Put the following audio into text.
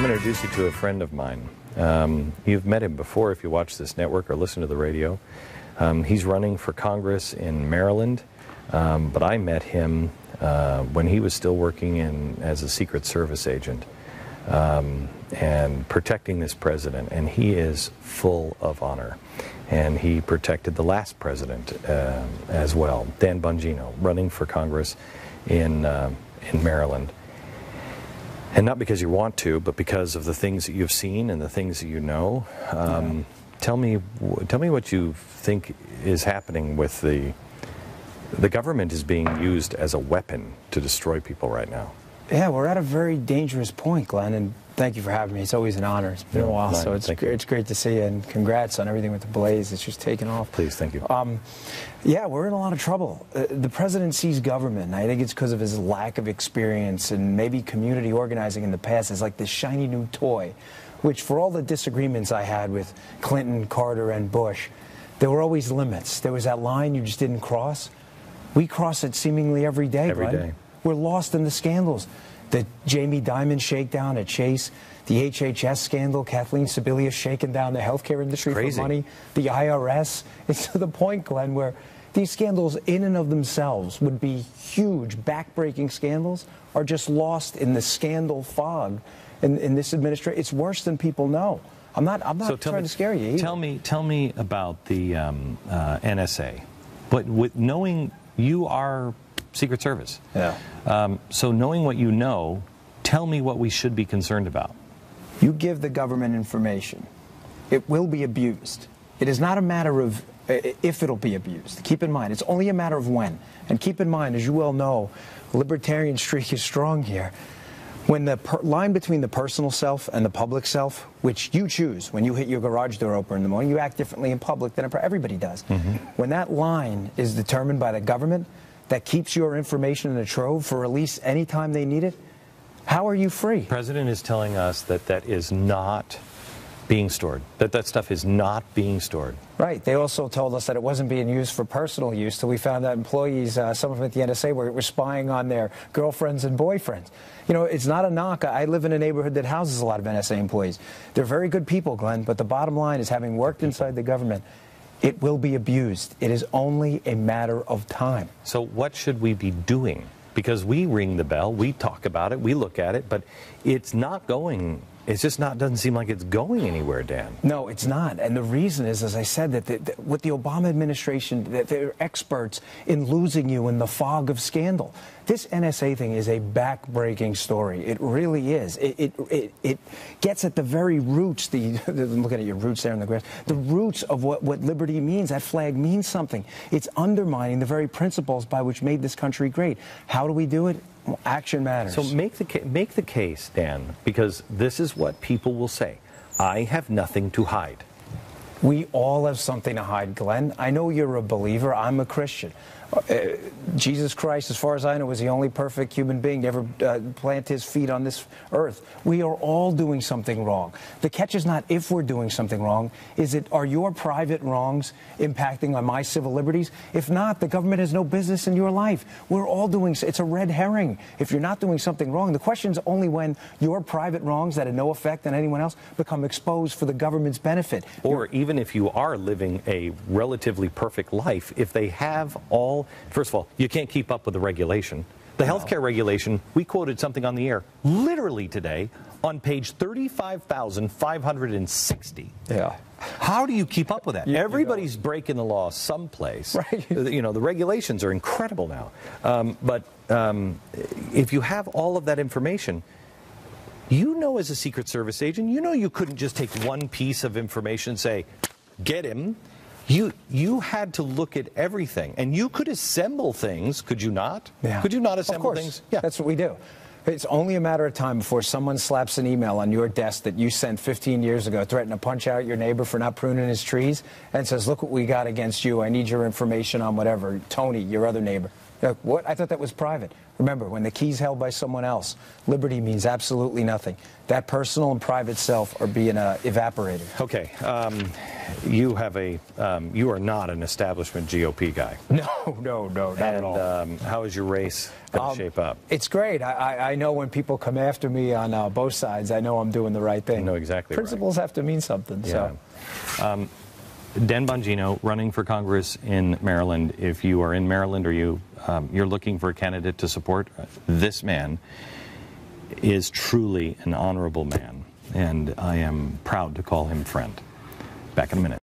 I'm going to introduce you to a friend of mine. You've met him before if you watch this network or listen to the radio. He's running for Congress in Maryland, but I met him when he was still working as a Secret Service agent and protecting this president, and he is full of honor. And he protected the last president as well, Dan Bongino, running for Congress in Maryland. And not because you want to, but because of the things that you've seen and the things that you know. Tell me what you think is happening with the government is being used as a weapon to destroy people right now. Yeah, we're at a very dangerous point, Glenn, and thank you for having me. It's always an honor. It's been a while, so it's great to see you, and congrats on everything with the Blaze. It's just taken off. Please, thank you. Yeah, we're in a lot of trouble. The president sees government, and I think it's because of his lack of experience and maybe community organizing in the past as like this shiny new toy, which for all the disagreements I had with Clinton, Carter, and Bush, there were always limits. There was that line you just didn't cross. We cross it seemingly every day, Glenn. Every day. We're lost in the scandals. The Jamie Dimon shakedown at Chase, the HHS scandal, Kathleen Sebelius shaking down the healthcare industry for money, the IRS. It's to the point, Glenn, where these scandals in and of themselves would be huge, backbreaking scandals, are just lost in the scandal fog in this administration. It's worse than people know. I'm not trying to scare you either. Tell me about the NSA. But with knowing you are Secret Service. Yeah. So knowing what you know, tell me what we should be concerned about. You give the government information, it will be abused. It is not a matter of if it'll be abused. Keep in mind, it's only a matter of when. And keep in mind, as you well know, the libertarian streak is strong here. When the line between the personal self and the public self, which you choose when you hit your garage door open in the morning, you act differently in public than everybody does. When that line is determined by the government, that keeps your information in a trove for release anytime they need it, how are you free? The president is telling us that that is not being stored, that stuff is not being stored. Right. They also told us that it wasn't being used for personal use till we found out employees, some of them at the NSA, were spying on their girlfriends and boyfriends. You know, it's not a knock. I live in a neighborhood that houses a lot of NSA employees. They're very good people, Glenn, but the bottom line is, having worked inside the government, it will be abused. It is only a matter of time. So what should we be doing? Because we ring the bell, we talk about it, we look at it, but it's not going. It's just not, doesn't seem like it's going anywhere, Dan. No, it's not. And the reason is, as I said, that with the Obama administration, that they're experts in losing you in the fog of scandal. This NSA thing is a back-breaking story. It really is. It gets at the very roots, I'm looking at your roots there in the grass, the roots of what liberty means. That flag means something. It's undermining the very principles by which made this country great. How do we do it? Well, action matters. So make the case, Dan, because this is what people will say. I have nothing to hide. We all have something to hide, Glenn. I know you're a believer. I'm a Christian. Jesus Christ, as far as I know, was the only perfect human being to ever plant his feet on this earth. We are all doing something wrong. The catch is not if we're doing something wrong. Are your private wrongs impacting on my civil liberties? If not, the government has no business in your life. We're all doing, it's a red herring. If you're not doing something wrong, the question is only when your private wrongs that had no effect on anyone else become exposed for the government's benefit. Or even if you are living a relatively perfect life, if they have all, first of all, you can't keep up with the regulation. The healthcare regulation, we quoted something on the air literally today on page 35,560. Yeah. How do you keep up with that? Everybody's breaking the law someplace. Right. You know, the regulations are incredible now. But if you have all of that information, you know, as a Secret Service agent, you know you couldn't just take one piece of information and say, get him. You had to look at everything, and you could assemble things, could you not? Yeah. Could you not assemble things? Yeah, that's what we do. It's only a matter of time before someone slaps an email on your desk that you sent 15 years ago, threatening to punch out your neighbor for not pruning his trees, and says, look what we got against you. I need your information on whatever. Tony, your other neighbor. What? I thought that was private. Remember, when the key's held by someone else, liberty means absolutely nothing. That personal and private self are being evaporated. Okay, you are not an establishment GOP guy. No, not at all. How is your race going to shape up? It's great. I know when people come after me on both sides, I know I'm doing the right thing. You know exactly. Principles have to mean something. Yeah. So. Dan Bongino running for Congress in Maryland. If you are in Maryland or you're looking for a candidate to support, this man is truly an honorable man, and I am proud to call him friend. Back in a minute.